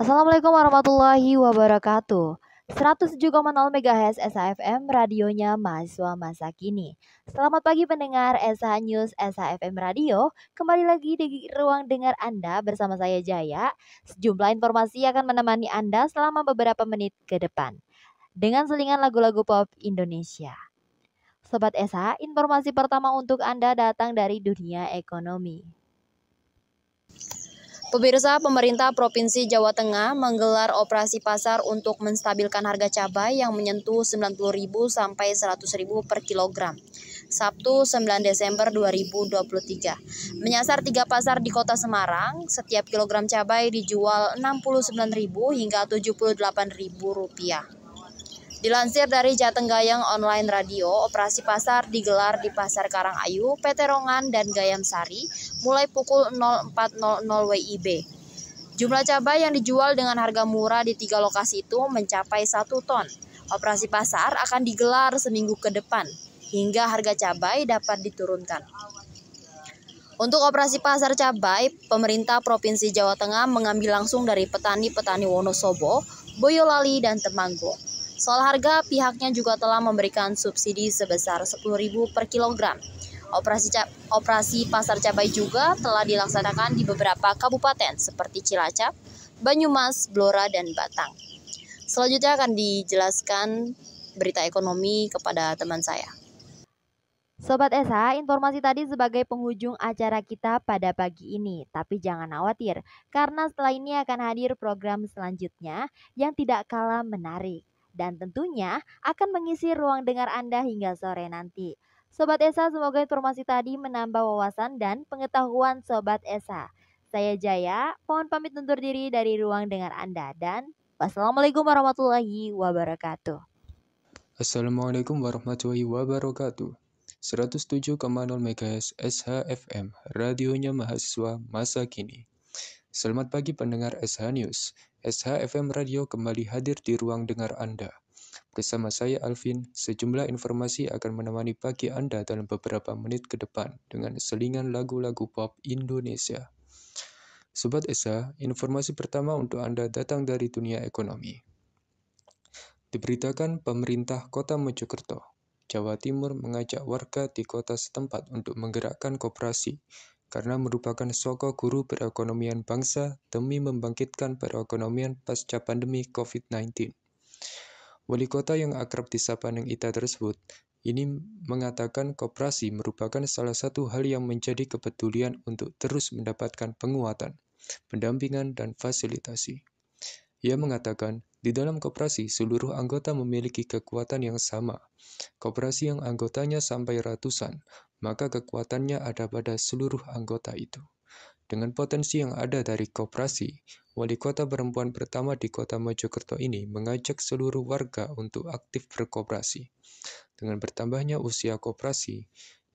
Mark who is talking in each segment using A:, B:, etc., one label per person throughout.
A: Assalamualaikum warahmatullahi wabarakatuh. 107,0 MHz SHFM radionya mahasiswa masa kini. Selamat pagi pendengar SH News SHFM Radio. Kembali lagi di ruang dengar Anda bersama saya Jaya. Sejumlah informasi akan menemani Anda selama beberapa menit ke depan. Dengan selingan lagu-lagu pop Indonesia. Sobat SH, informasi pertama untuk Anda datang dari dunia ekonomi. Pemirsa, pemerintah Provinsi Jawa Tengah menggelar operasi pasar untuk menstabilkan harga cabai yang menyentuh Rp90.000 sampai Rp100.000 per kilogram. Sabtu 9 Desember 2023. Menyasar 3 pasar di Kota Semarang, setiap kilogram cabai dijual Rp69.000 hingga Rp78.000. Dilansir dari Jatenggayang Online Radio, operasi pasar digelar di Pasar Karangayu, Peterongan, dan Gayam Sari mulai pukul 04.00 WIB. Jumlah cabai yang dijual dengan harga murah di 3 lokasi itu mencapai 1 ton. Operasi pasar akan digelar seminggu ke depan, hingga harga cabai dapat diturunkan. Untuk operasi pasar cabai, pemerintah Provinsi Jawa Tengah mengambil langsung dari petani-petani Wonosobo, Boyolali, dan Temanggung. Soal harga, pihaknya juga telah memberikan subsidi sebesar Rp10.000 per kilogram. Operasi pasar cabai juga telah dilaksanakan di beberapa kabupaten seperti Cilacap, Banyumas, Blora, dan Batang. Selanjutnya akan dijelaskan berita ekonomi kepada teman saya. Sobat SH, informasi tadi sebagai penghujung acara kita pada pagi ini. Tapi jangan khawatir, karena setelah ini akan hadir program selanjutnya yang tidak kalah menarik. Dan tentunya akan mengisi ruang dengar Anda hingga sore nanti. Sobat SH, semoga informasi tadi menambah wawasan dan pengetahuan Sobat SH. Saya Jaya, mohon pamit undur diri dari ruang dengar Anda. Dan wassalamualaikum warahmatullahi wabarakatuh.
B: Assalamualaikum warahmatullahi wabarakatuh. 107,0 MHz SHFM, radionya mahasiswa masa kini. Selamat pagi pendengar SH News. SHFM Radio kembali hadir di ruang dengar Anda. Bersama saya Alvin, sejumlah informasi akan menemani pagi Anda dalam beberapa menit ke depan dengan selingan lagu-lagu pop Indonesia. Sobat SH, informasi pertama untuk Anda datang dari dunia ekonomi. Diberitakan pemerintah Kota Mojokerto, Jawa Timur mengajak warga di kota setempat untuk menggerakkan koperasi karena merupakan sokong guru perekonomian bangsa demi membangkitkan perekonomian pasca pandemi COVID-19. Wali kota yang akrab disapa Neng Ita tersebut ini mengatakan koperasi merupakan salah satu hal yang menjadi kepedulian untuk terus mendapatkan penguatan, pendampingan, dan fasilitasi. Ia mengatakan, di dalam koperasi, seluruh anggota memiliki kekuatan yang sama. Koperasi yang anggotanya sampai ratusan, maka kekuatannya ada pada seluruh anggota itu. Dengan potensi yang ada dari koperasi, wali kota perempuan pertama di kota Mojokerto ini mengajak seluruh warga untuk aktif berkoperasi. Dengan bertambahnya usia koperasi,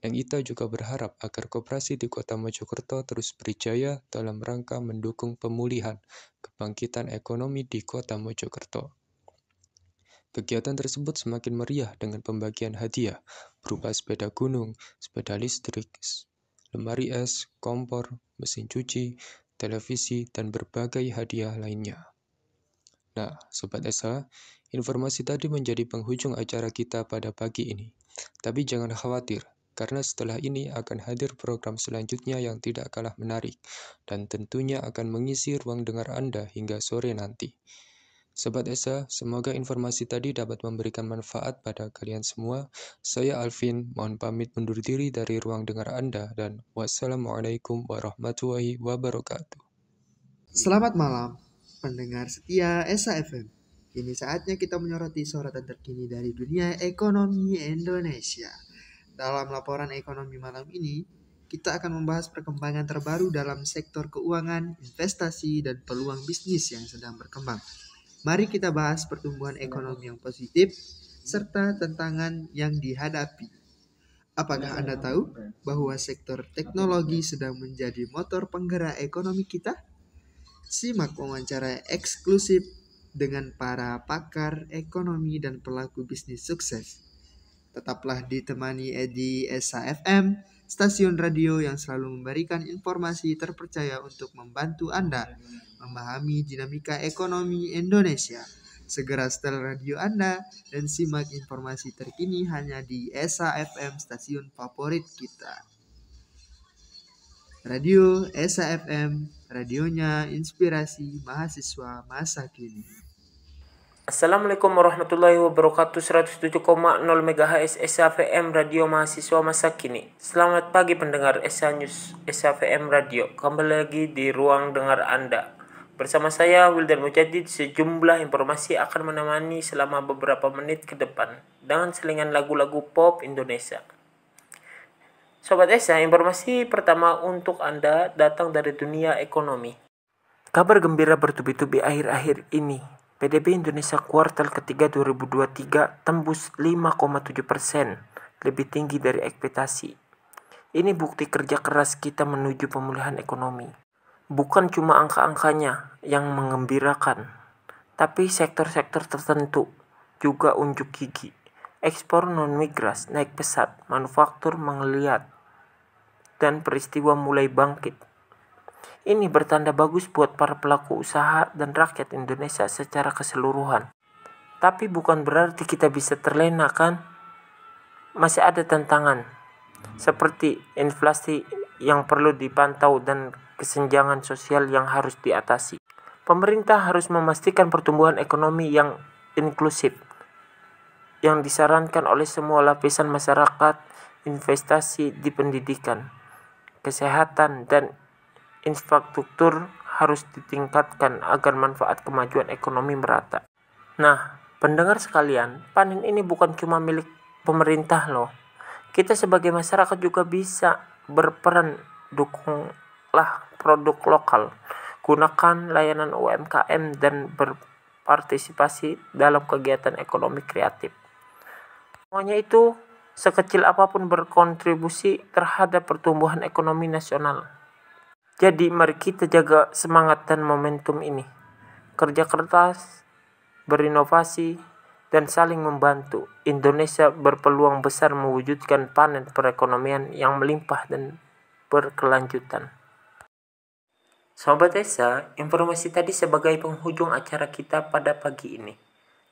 B: Neng Ita juga berharap agar koperasi di kota Mojokerto terus berjaya dalam rangka mendukung pemulihan kebangkitan ekonomi di kota Mojokerto. Kegiatan tersebut semakin meriah dengan pembagian hadiah berupa sepeda gunung, sepeda listrik, lemari es, kompor, mesin cuci, televisi, dan berbagai hadiah lainnya. Nah, Sobat SH, informasi tadi menjadi penghujung acara kita pada pagi ini. Tapi jangan khawatir, karena setelah ini akan hadir program selanjutnya yang tidak kalah menarik, dan tentunya akan mengisi ruang dengar Anda hingga sore nanti. Sobat SH, semoga informasi tadi dapat memberikan manfaat pada kalian semua. Saya Alvin, mohon pamit undur diri dari ruang dengar Anda, dan wassalamualaikum warahmatullahi wabarakatuh.
C: Selamat malam, pendengar setia SHFM. Kini saatnya kita menyoroti sorotan terkini dari dunia ekonomi Indonesia. Dalam laporan ekonomi malam ini, kita akan membahas perkembangan terbaru dalam sektor keuangan, investasi, dan peluang bisnis yang sedang berkembang. Mari kita bahas pertumbuhan ekonomi yang positif, serta tantangan yang dihadapi. Apakah Anda tahu bahwa sektor teknologi sedang menjadi motor penggerak ekonomi kita? Simak wawancara eksklusif dengan para pakar ekonomi dan pelaku bisnis sukses. Tetaplah ditemani di SHFM stasiun radio yang selalu memberikan informasi terpercaya untuk membantu Anda memahami dinamika ekonomi Indonesia. Segera setel radio Anda dan simak informasi terkini hanya di Esa FM, stasiun favorit kita. Radio Esa FM, radionya inspirasi mahasiswa masa kini.
D: Assalamualaikum warahmatullahi wabarakatuh. 107,0 MHz Esa FM, radio mahasiswa masa kini. Selamat pagi pendengar Esa News Esa FM Radio. Kembali lagi di ruang dengar Anda. Bersama saya Wildan Mujadid, sejumlah informasi akan menemani selama beberapa menit ke depan dengan selingan lagu-lagu pop Indonesia. Sobat Esa, informasi pertama untuk Anda datang dari dunia ekonomi. Kabar gembira bertubi-tubi akhir-akhir ini. PDB Indonesia kuartal ketiga 2023 tembus 5,7%, lebih tinggi dari ekspektasi. Ini bukti kerja keras kita menuju pemulihan ekonomi. Bukan cuma angka-angkanya yang mengembirakan, tapi sektor-sektor tertentu juga unjuk gigi. Ekspor non-migas naik pesat, manufaktur menggeliat, dan peristiwa mulai bangkit. Ini bertanda bagus buat para pelaku usaha dan rakyat Indonesia secara keseluruhan. Tapi bukan berarti kita bisa terlena, kan? Masih ada tantangan, seperti inflasi yang perlu dipantau dan kesenjangan sosial yang harus diatasi. Pemerintah harus memastikan pertumbuhan ekonomi yang inklusif, yang disarankan oleh semua lapisan masyarakat, investasi di pendidikan, kesehatan, dan infrastruktur harus ditingkatkan agar manfaat kemajuan ekonomi merata. Nah, pendengar sekalian, panen ini bukan cuma milik pemerintah loh. Kita sebagai masyarakat juga bisa berperan. Dukunglah produk lokal, gunakan layanan UMKM, dan berpartisipasi dalam kegiatan ekonomi kreatif. Semuanya itu sekecil apapun berkontribusi terhadap pertumbuhan ekonomi nasional. Jadi mari kita jaga semangat dan momentum ini. Kerja keras, berinovasi, dan saling membantu. Indonesia berpeluang besar mewujudkan panen perekonomian yang melimpah dan berkelanjutan. Sobat Esa, informasi tadi sebagai penghujung acara kita pada pagi ini.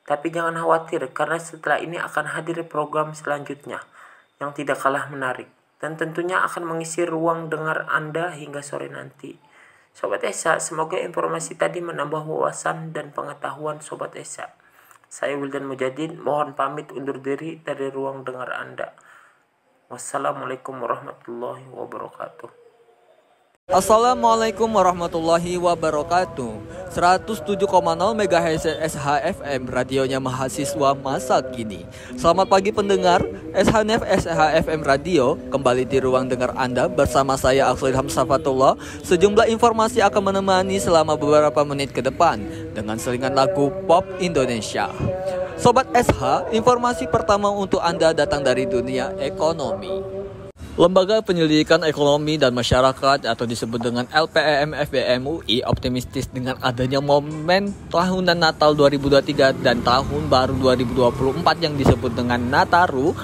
D: Tapi jangan khawatir, karena setelah ini akan hadir program selanjutnya yang tidak kalah menarik, dan tentunya akan mengisi ruang dengar Anda hingga sore nanti. Sobat Esa, semoga informasi tadi menambah wawasan dan pengetahuan Sobat Esa. Saya Wildan Mujadid, mohon pamit undur diri dari ruang dengar Anda. Wassalamualaikum warahmatullahi wabarakatuh.
E: Assalamualaikum warahmatullahi wabarakatuh. 107,0 MHz SHFM, radionya mahasiswa masa kini. Selamat pagi pendengar SHNF SHFM Radio. Kembali di ruang dengar Anda bersama saya Aflid Hamsafatullah. Sejumlah informasi akan menemani selama beberapa menit ke depan dengan selingan lagu pop Indonesia. Sobat SH, informasi pertama untuk Anda datang dari dunia ekonomi. Lembaga Penyelidikan Ekonomi dan Masyarakat atau disebut dengan LPEM FBM UI optimistis dengan adanya momen tahunan Natal 2023 dan Tahun Baru 2024 yang disebut dengan Nataru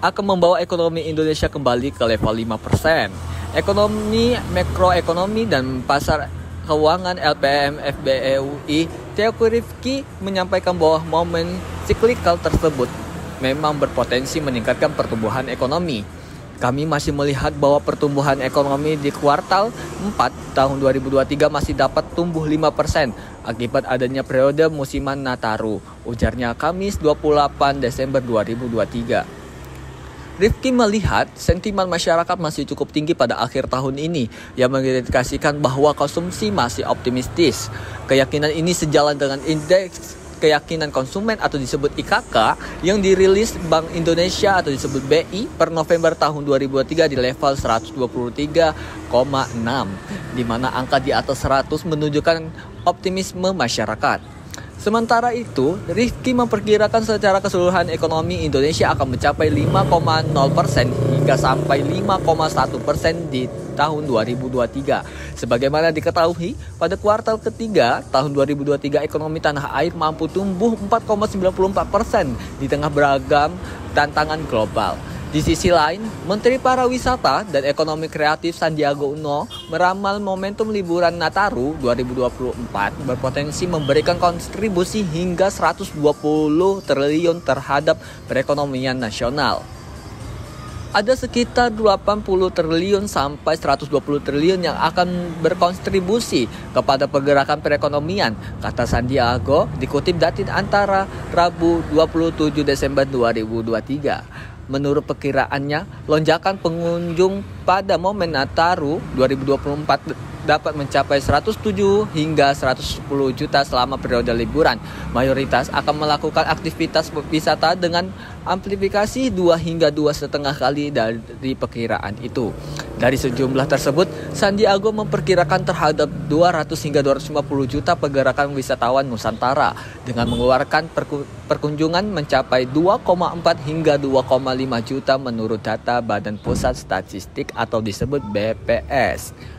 E: akan membawa ekonomi Indonesia kembali ke level 5%. Ekonomi makroekonomi dan pasar keuangan LPEM FBM UI Teoku Rifki menyampaikan bahwa momen siklikal tersebut memang berpotensi meningkatkan pertumbuhan ekonomi. Kami masih melihat bahwa pertumbuhan ekonomi di kuartal 4 tahun 2023 masih dapat tumbuh 5% akibat adanya periode musiman Nataru, ujarnya Kamis 28 Desember 2023. Rifki melihat sentimen masyarakat masih cukup tinggi pada akhir tahun ini yang mengindikasikan bahwa konsumsi masih optimistis. Keyakinan ini sejalan dengan indeks keyakinan konsumen atau disebut IKK yang dirilis Bank Indonesia atau disebut BI per November tahun 2023 di level 123,6, di mana angka di atas 100 menunjukkan optimisme masyarakat. Sementara itu, Rifki memperkirakan secara keseluruhan ekonomi Indonesia akan mencapai 5,0% hingga sampai 5,1% di tahun 2023. Sebagaimana diketahui, pada kuartal ketiga tahun 2023 ekonomi tanah air mampu tumbuh 4,94% di tengah beragam tantangan global. Di sisi lain, Menteri Pariwisata dan Ekonomi Kreatif Sandiaga Uno meramal momentum liburan Nataru 2024 berpotensi memberikan kontribusi hingga 120 triliun terhadap perekonomian nasional. Ada sekitar 80 triliun sampai 120 triliun yang akan berkontribusi kepada pergerakan perekonomian, kata Sandiaga dikutip dari Antara Rabu 27 Desember 2023. Menurut perkiraannya, lonjakan pengunjung pada momen Nataru 2024 dapat mencapai 107 hingga 110 juta selama periode liburan. Mayoritas akan melakukan aktivitas wisata dengan amplifikasi 2 hingga 2,5 kali dari perkiraan itu. Dari sejumlah tersebut, Sandiaga memperkirakan terhadap 200 hingga 250 juta pergerakan wisatawan Nusantara dengan mengeluarkan perkunjungan mencapai 2,4 hingga 2,5 juta menurut data Badan Pusat Statistik atau disebut BPS.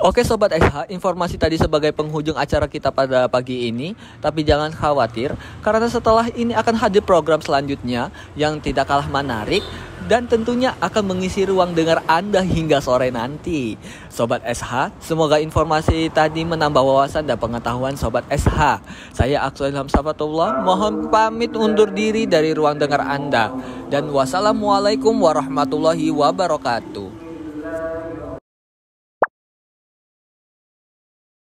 E: Oke Sobat SH, informasi tadi sebagai penghujung acara kita pada pagi ini. Tapi jangan khawatir, karena setelah ini akan hadir program selanjutnya yang tidak kalah menarik dan tentunya akan mengisi ruang dengar Anda hingga sore nanti. Sobat SH, semoga informasi tadi menambah wawasan dan pengetahuan Sobat SH. Saya Aksu Ilham Safatullah, mohon pamit undur diri dari ruang dengar Anda. Dan wassalamualaikum warahmatullahi wabarakatuh.